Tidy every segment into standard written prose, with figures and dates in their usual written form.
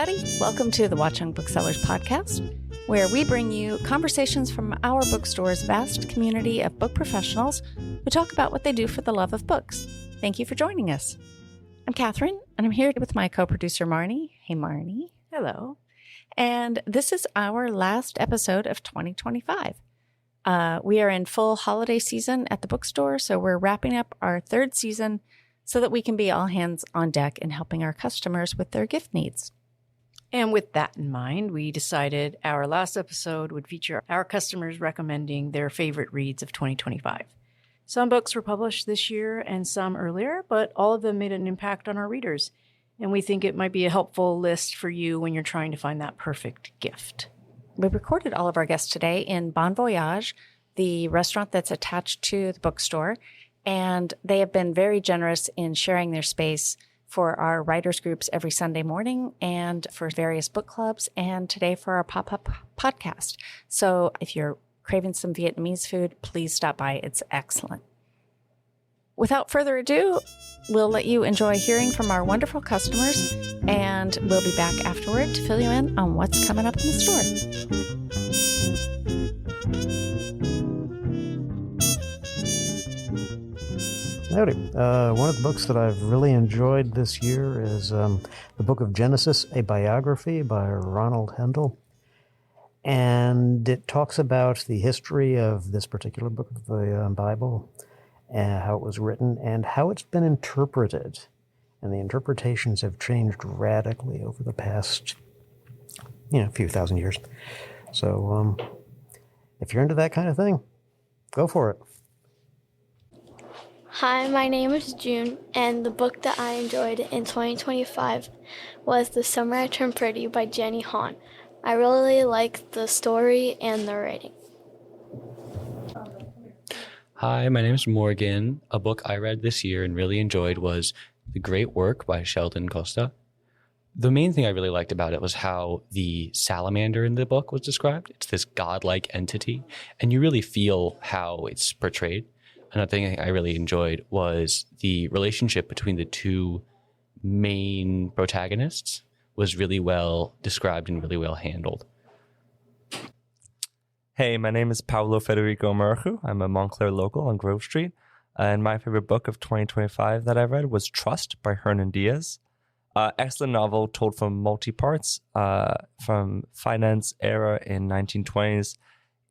everybody. Welcome to the Watchung Booksellers podcast, where we bring you conversations from our bookstore's vast community of book professionals who talk about what they do for the love of books. Thank you for joining us. I'm Kathryn, and I'm here with my co-producer, Marnie. Hey, Marnie. Hello. And this is our last episode of 2025. We are in full holiday season at the bookstore, so we're wrapping up our third season so that we can be all hands on deck in helping our customers with their gift needs. And with that in mind, we decided our last episode would feature our customers recommending their favorite reads of 2025. Some books were published this year and some earlier, but all of them made an impact on our readers. And we think it might be a helpful list for you when you're trying to find that perfect gift. We recorded all of our guests today in Bon Voyage, the restaurant that's attached to the bookstore, and they have been very generous in sharing their space for our writers groups every Sunday morning and for various book clubs, and today for our pop-up podcast. So if you're craving some Vietnamese food, please stop by. It's excellent. Without further ado, we'll let you enjoy hearing from our wonderful customers, and we'll be back afterward to fill you in on what's coming up in the store. Howdy. One of the books that I've really enjoyed this year is the Book of Genesis, a biography by Ronald Hendel. And it talks about the history of this particular book of the Bible, and how it was written, and how it's been interpreted. And the interpretations have changed radically over the past, few thousand years. So if you're into that kind of thing, go for it. Hi, my name is June, and the book that I enjoyed in 2025 was The Summer I Turned Pretty by Jenny Han. I really liked the story and the writing. Hi, my name is Morgan. A book I read this year and really enjoyed was The Great Work by Sheldon Costa. The main thing I really liked about it was how the salamander in the book was described. It's this godlike entity, and you really feel how it's portrayed. Another thing I really enjoyed was the relationship between the two main protagonists was really well described and really well handled. Hey, my name is Paulo Federico Marju. I'm a Montclair local on Grove Street. And my favorite book of 2025 that I read was Trust by Hernan Diaz. Excellent novel told from multi-parts, from finance era in 1920s.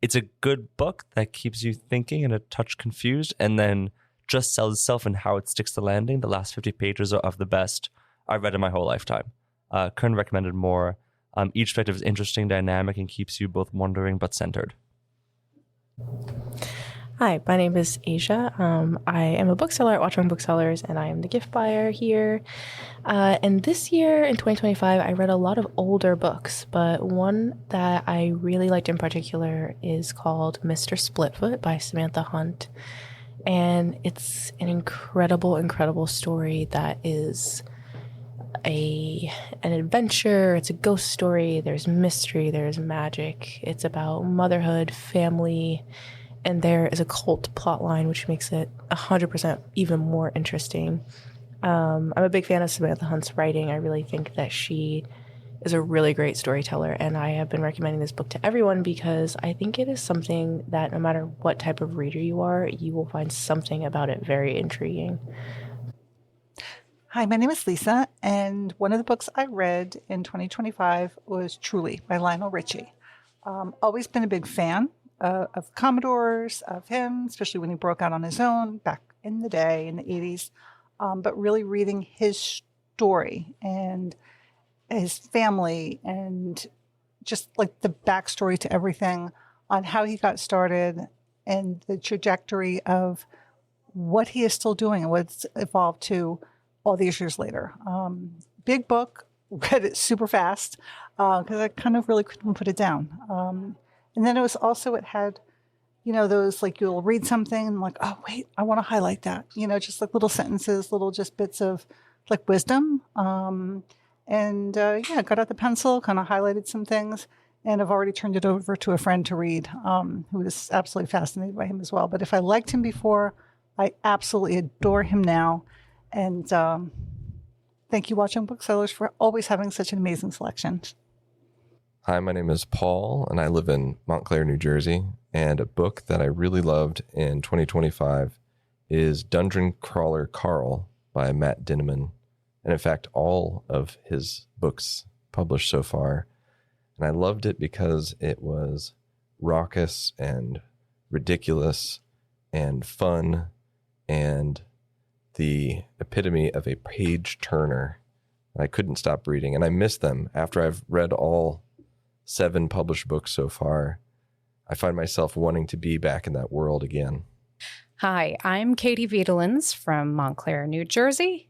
It's a good book that keeps you thinking and a touch confused, and then just sells itself in how it sticks to landing. The last 50 pages are of the best I've read in my whole lifetime. Couldn't recommend it more. Each perspective is interesting, dynamic, and keeps you both wondering but centered. Hi, my name is Asia. I am a bookseller at Watchung Booksellers, and I am the gift buyer here. And this year, in 2025, I read a lot of older books, but one that I really liked in particular is called Mr. Splitfoot by Samantha Hunt. And it's an incredible, incredible story that is an adventure. It's a ghost story. There's mystery. There's magic. It's about motherhood, family, and there is a cult plotline, which makes it 100% even more interesting. I'm a big fan of Samantha Hunt's writing. I really think that she is a really great storyteller, and I have been recommending this book to everyone because I think it is something that no matter what type of reader you are, you will find something about it very intriguing. Hi, my name is Lisa, and one of the books I read in 2025 was Truly by Lionel Richie. Always been a big fan of Commodores, of him, especially when he broke out on his own back in the day, in the 80s. But really reading his story and his family and just like the backstory to everything on how he got started and the trajectory of what he is still doing and what's evolved to all these years later. Big book, read it super fast because I kind of really couldn't put it down. And then it was also, it had, those like you'll read something and like, oh, wait, I want to highlight that, just like little sentences, little just bits of like wisdom. Got out the pencil, kind of highlighted some things, and I've already turned it over to a friend to read who is absolutely fascinated by him as well. But if I liked him before, I absolutely adore him now. And Thank you, Watchung Booksellers, for always having such an amazing selection. Hi, my name is Paul, and I live in Montclair, New Jersey. And a book that I really loved in 2025 is Dungeon Crawler Carl by Matt Dinneman. And in fact, all of his books published so far. And I loved it because it was raucous and ridiculous and fun and the epitome of a page turner. I couldn't stop reading, and I miss them. After I've read all 7 published books so far, I find myself wanting to be back in that world again. Hi, I'm Katie Vitelins from Montclair, New Jersey,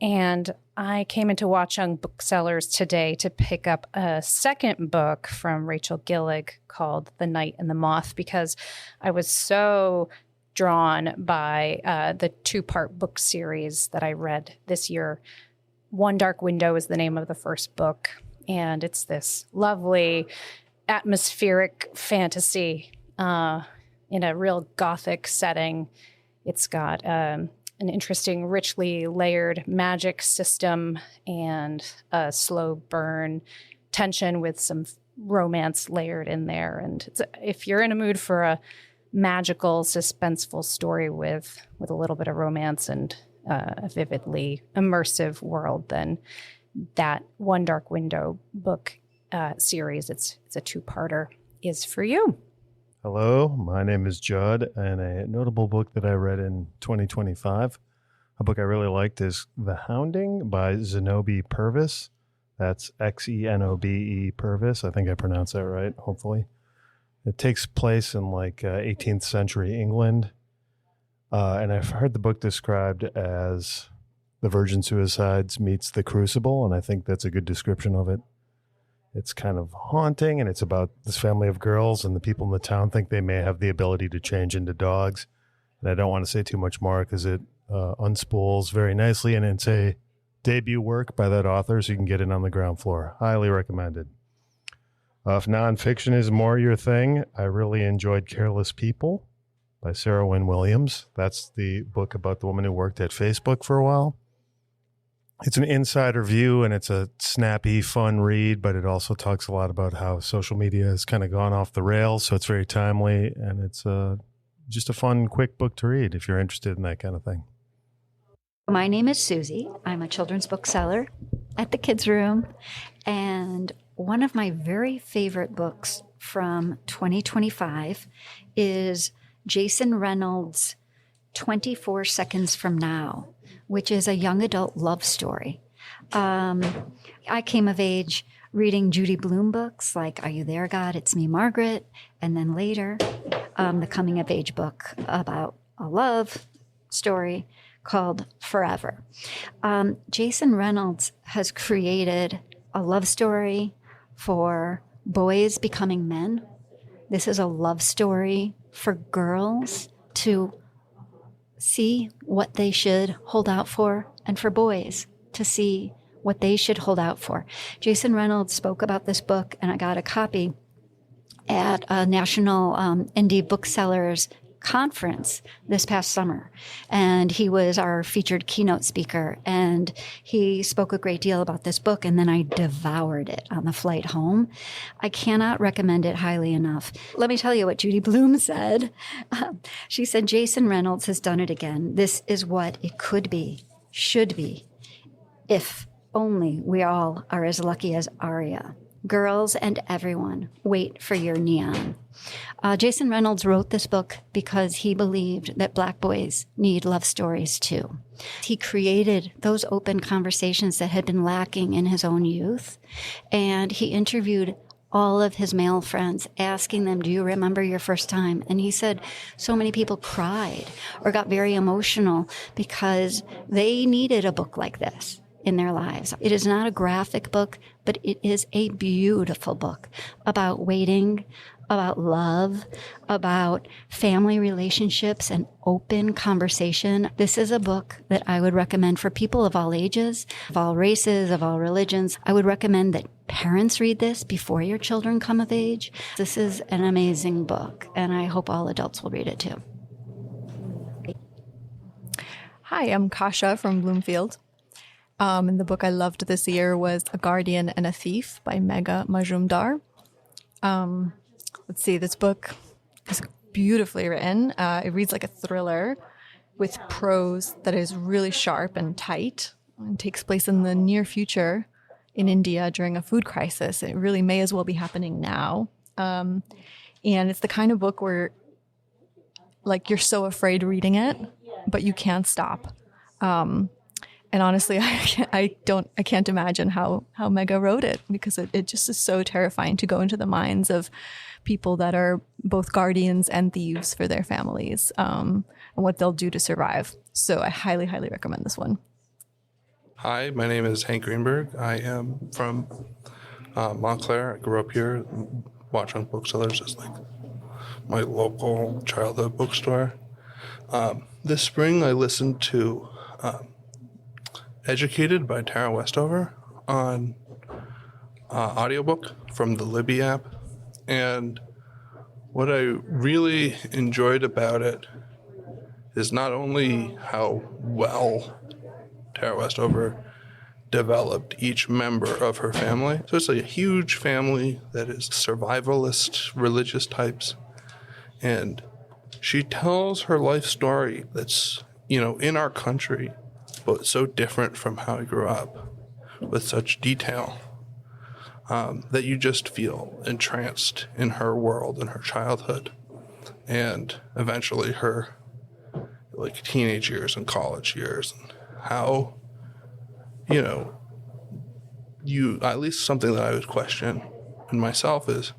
and I came into Watchung Booksellers today to pick up a second book from Rachel Gillig called The Night and the Moth, because I was so drawn by the 2-part book series that I read this year. One Dark Window is the name of the first book, and it's this lovely atmospheric fantasy in a real gothic setting. It's got an interesting, richly layered magic system and a slow burn tension with some romance layered in there. And if you're in a mood for a magical, suspenseful story with a little bit of romance and a vividly immersive world, then that One Dark Window book series, it's a 2-parter, is for you. Hello, my name is Judd, and a notable book that I read in 2025, a book I really liked, is The Hounding by Zenobe Purvis. That's Xenobe Purvis. I think I pronounced that right, hopefully. It takes place in 18th century England, and I've heard the book described as The Virgin Suicides meets The Crucible, and I think that's a good description of it. It's kind of haunting, and it's about this family of girls, and the people in the town think they may have the ability to change into dogs. And I don't want to say too much more because it unspools very nicely, and it's a debut work by that author, so you can get it on the ground floor. Highly recommended. If nonfiction is more your thing, I really enjoyed Careless People by Sarah Wynne Williams. That's the book about the woman who worked at Facebook for a while. It's an insider view, and it's a snappy, fun read, but it also talks a lot about how social media has kind of gone off the rails, so it's very timely, and it's just a fun, quick book to read if you're interested in that kind of thing. My name is Susie. I'm a children's bookseller at the Kids Room, and one of my very favorite books from 2025 is Jason Reynolds' 24 Seconds from Now, which is a young adult love story. I came of age reading Judy Blume books like Are You There, God? It's Me, Margaret, and then later the coming of age book about a love story called Forever. Jason Reynolds has created a love story for boys becoming men. This is a love story for girls to see what they should hold out for, and for boys to see what they should hold out for. Jason Reynolds spoke about this book, and I got a copy at a national indie booksellers conference this past summer. And he was our featured keynote speaker, and he spoke a great deal about this book, and then I devoured it on the flight home. I cannot recommend it highly enough. Let me tell you what Judy Blume said. She said, Jason Reynolds has done it again. This is what it could be, should be, if only we all are as lucky as Aria. Girls and everyone, wait for your neon. Jason Reynolds wrote this book because he believed that Black boys need love stories too. He created those open conversations that had been lacking in his own youth, and he interviewed all of his male friends, asking them, do you remember your first time? And he said so many people cried or got very emotional because they needed a book like this in their lives. It is not a graphic book, but it is a beautiful book about waiting, about love, about family relationships and open conversation. This is a book that I would recommend for people of all ages, of all races, of all religions. I would recommend that parents read this before your children come of age. This is an amazing book, and I hope all adults will read it too. Hi, I'm Kasha from Bloomfield. And the book I loved this year was A Guardian and a Thief by Megha Majumdar. Let's see, this book is beautifully written. It reads like a thriller with prose that is really sharp and tight, and takes place in the near future in India during a food crisis. It really may as well be happening now. And it's the kind of book where, like, you're so afraid reading it, but you can't stop. And honestly, I can't imagine how Megha wrote it, because it just is so terrifying to go into the minds of people that are both guardians and thieves for their families, and what they'll do to survive. So I highly, highly recommend this one. Hi, my name is Hank Greenberg. I am from Montclair. I grew up here. Watchung Booksellers is like my local childhood bookstore. This spring, I listened to Educated by Tara Westover on audiobook from the Libby app. And what I really enjoyed about it is not only how well Tara Westover developed each member of her family. So it's like a huge family that is survivalist, religious types. And she tells her life story that's, in our country, but so different from how I grew up, with such detail, that you just feel entranced in her world and her childhood, and eventually her teenage years and college years, and how, at least something that I would question in myself is,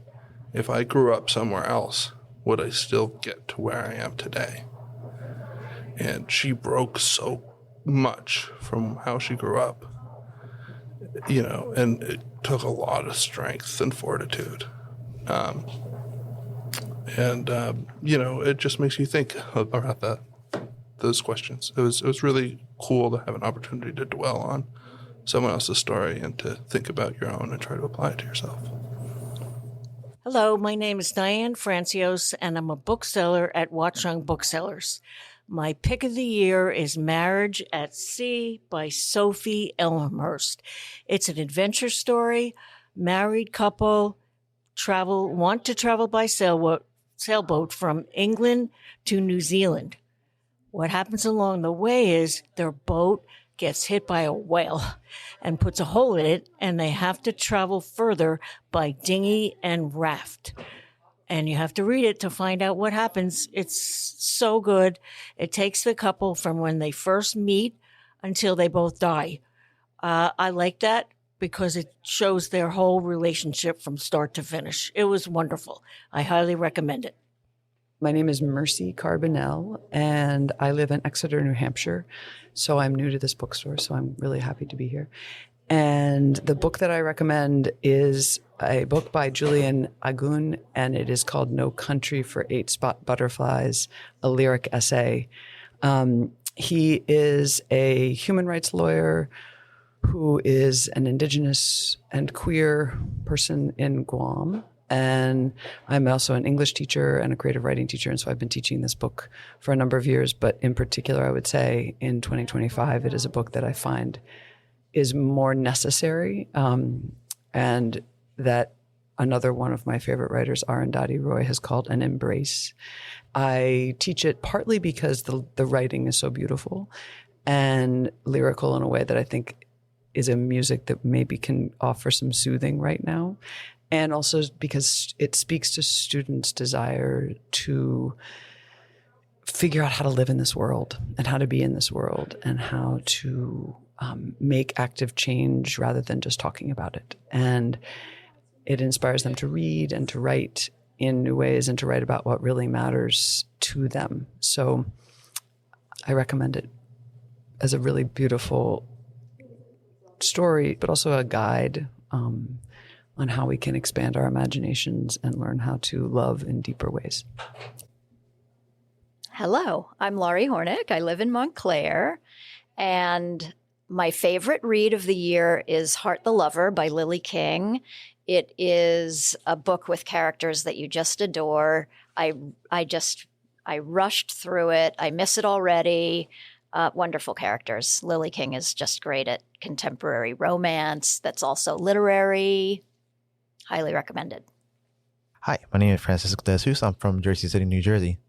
if I grew up somewhere else, would I still get to where I am today? And she broke so much from how she grew up, and it took a lot of strength and fortitude. It just makes you think about those questions. It was really cool to have an opportunity to dwell on someone else's story and to think about your own and try to apply it to yourself. Hello, my name is Diane Francios, and I'm a bookseller at Watchung Booksellers. My pick of the year is Marriage at Sea by Sophie Elmhurst. It's an adventure story. Married couple want to travel by sailboat from England to New Zealand. What happens along the way is their boat gets hit by a whale and puts a hole in it, and they have to travel further by dinghy and raft. And you have to read it to find out what happens. It's so good. It takes the couple from when they first meet until they both die. I like that because it shows their whole relationship from start to finish. It was wonderful. I highly recommend it. My name is Mercy Carbonell, and I live in Exeter, New Hampshire. So I'm new to this bookstore, so I'm really happy to be here. And the book that I recommend is a book by Julian Agun, and it is called No Country for Eight-Spot Butterflies, a lyric essay. He is a human rights lawyer who is an Indigenous and queer person in Guam. And I'm also an English teacher and a creative writing teacher. And so I've been teaching this book for a number of years. But in particular, I would say in 2025, it is a book that I find is more necessary. And that another one of my favorite writers, Arundhati Roy, has called An Embrace. I teach it partly because the writing is so beautiful and lyrical in a way that I think is a music that maybe can offer some soothing right now. And also because it speaks to students' desire to figure out how to live in this world and how to be in this world and how to make active change rather than just talking about it. And it inspires them to read and to write in new ways and to write about what really matters to them. So I recommend it as a really beautiful story, but also a guide on how we can expand our imaginations and learn how to love in deeper ways. Hello, I'm Laurie Hornick. I live in Montclair, and my favorite read of the year is Heart the Lover by Lily King. It is a book with characters that you just adore. I rushed through it. I miss it already. Wonderful characters. Lily King is just great at contemporary romance that's also literary. Highly recommended. Hi, my name is Francisco De Jesus. I'm from Jersey City, New Jersey.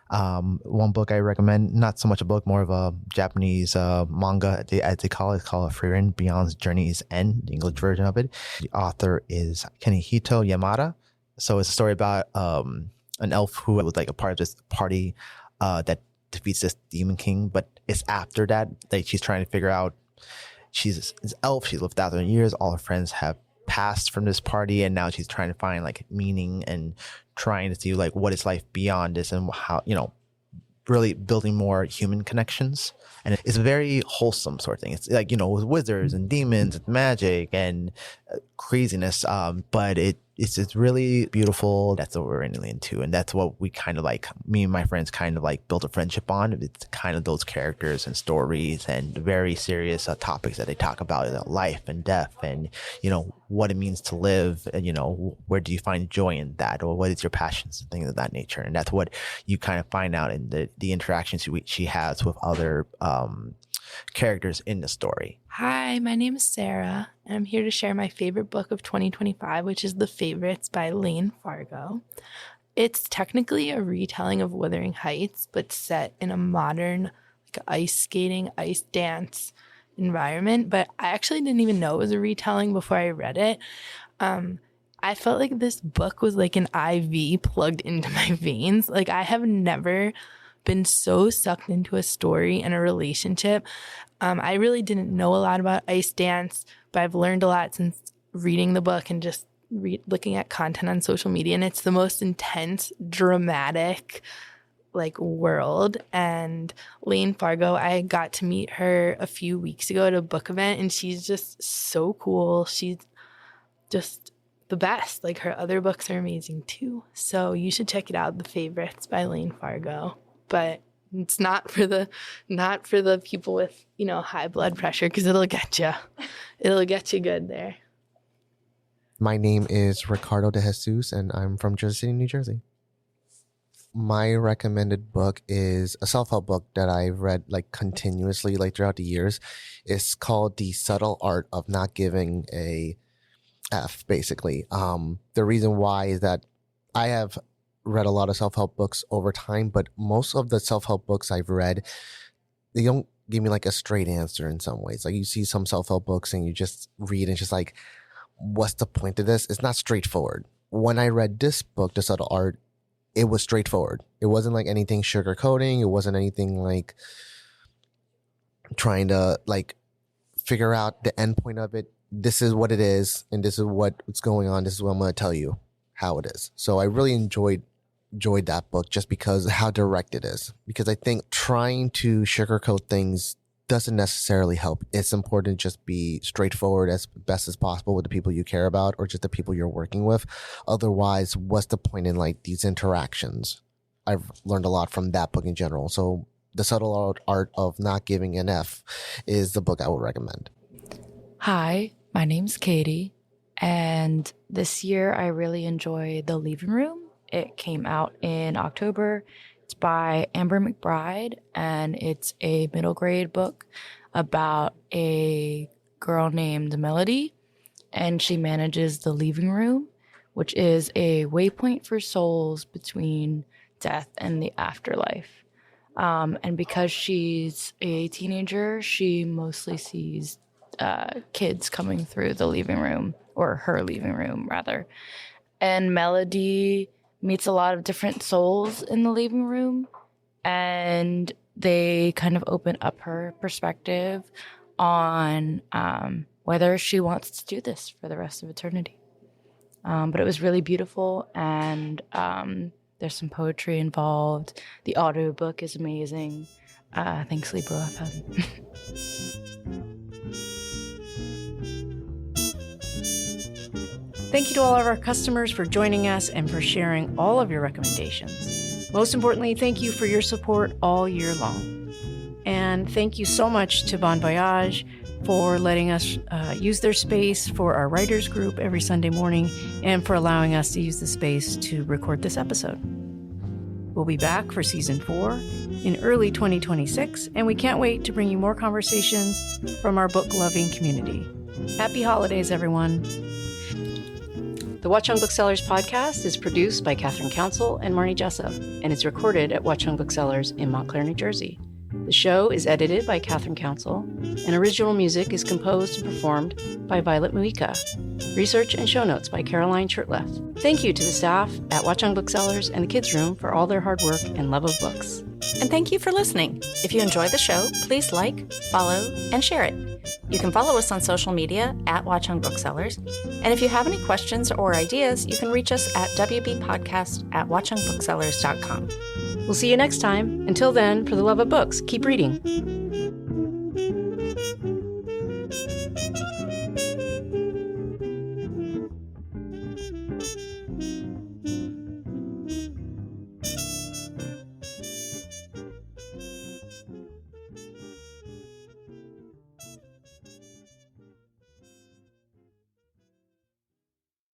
One book I recommend, not so much a book, more of a Japanese manga, as they call it Frieren, Beyond's Journey's End, the English version of it. The author is Kenihito Yamada. So it's a story about an elf who was like a part of this party that defeats this demon king, but it's after that she's trying to figure out, she's an elf, she's lived 1,000 years, all her friends have passed from this party, and now she's trying to find like meaning and trying to see like what is life beyond this, and how, really building more human connections. And it's a very wholesome sort of thing. It's like, with wizards and demons and magic and craziness, but it's really beautiful. That's what we're really into, and that's what we kind of like, me and my friends kind of like built a friendship on. It's kind of those characters and stories and very serious topics that they talk about, life and death, and what it means to live, and where do you find joy in that, or what is your passions and things of that nature. And that's what you kind of find out in the interactions she has with other characters in the story. Hi, my name is Sarah, and I'm here to share my favorite book of 2025, which is The Favorites by Lane Fargo. It's technically a retelling of Wuthering Heights, but set in a modern ice skating, ice dance environment. But I actually didn't even know it was a retelling before I read it. I felt like this book was like an IV plugged into my veins. Like, I have never been so sucked into a story and a relationship. I really didn't know a lot about ice dance, but I've learned a lot since reading the book and just looking at content on social media. And it's the most intense, dramatic world. And Lane Fargo, I got to meet her a few weeks ago at a book event, and she's just so cool. She's just the best. Like, her other books are amazing too. So you should check it out, The Favorites by Lane Fargo. But it's not for the people with, high blood pressure, because it'll get you good there. My name is Ricardo De Jesus, and I'm from Jersey City, New Jersey. My recommended book is a self-help book that I've read continuously throughout the years. It's called The Subtle Art of Not Giving a F, basically. The reason why is that I have read a lot of self-help books over time, but most of the self-help books I've read, they don't give me a straight answer in some ways. You see some self-help books and you just read and it's just like, what's the point of this? It's not straightforward. When I read this book, The Subtle Art, it was straightforward. It wasn't anything sugarcoating. It wasn't anything trying to figure out the end point of it. This is what it is, and this is what's going on. This is what I'm going to tell you how it is. So I really enjoyed that book just because of how direct it is. Because I think trying to sugarcoat things doesn't necessarily help. It's important to just be straightforward as best as possible with the people you care about, or just the people you're working with. Otherwise, what's the point in these interactions? I've learned a lot from that book in general. So The Subtle Art of Not Giving an F is the book I would recommend. Hi, my name's Katie, and this year I really enjoyed The Leaving Room. It came out in October. It's by Amber McBride, and it's a middle grade book about a girl named Melody, and she manages the leaving room, which is a waypoint for souls between death and the afterlife. And because she's a teenager, she mostly sees kids coming through the leaving room, or her leaving room, rather. And Melody meets a lot of different souls in the leaving room, and they kind of open up her perspective on whether she wants to do this for the rest of eternity. But it was really beautiful, and there's some poetry involved. The audiobook is amazing. Thanks, Libro FM. Thank you to all of our customers for joining us and for sharing all of your recommendations. Most importantly, thank you for your support all year long. And thank you so much to Bon Voyage for letting us use their space for our writers group every Sunday morning, and for allowing us to use the space to record this episode. We'll be back for season 4 in early 2026, and we can't wait to bring you more conversations from our book-loving community. Happy holidays, everyone. The Watchung Booksellers podcast is produced by Kathryn Counsell and Marnie Jessup, and is recorded at Watchung Booksellers in Montclair, New Jersey. The show is edited by Kathryn Counsell, and original music is composed and performed by Violet Mujica. Research and show notes by Caroline Shurtleff. Thank you to the staff at Watchung Booksellers and the Kids Room for all their hard work and love of books. And thank you for listening. If you enjoy the show, please like, follow, and share it. You can follow us on social media at Watchung Booksellers. And if you have any questions or ideas, you can reach us at wbpodcast@watchungbooksellers.com. We'll see you next time. Until then, for the love of books, keep reading.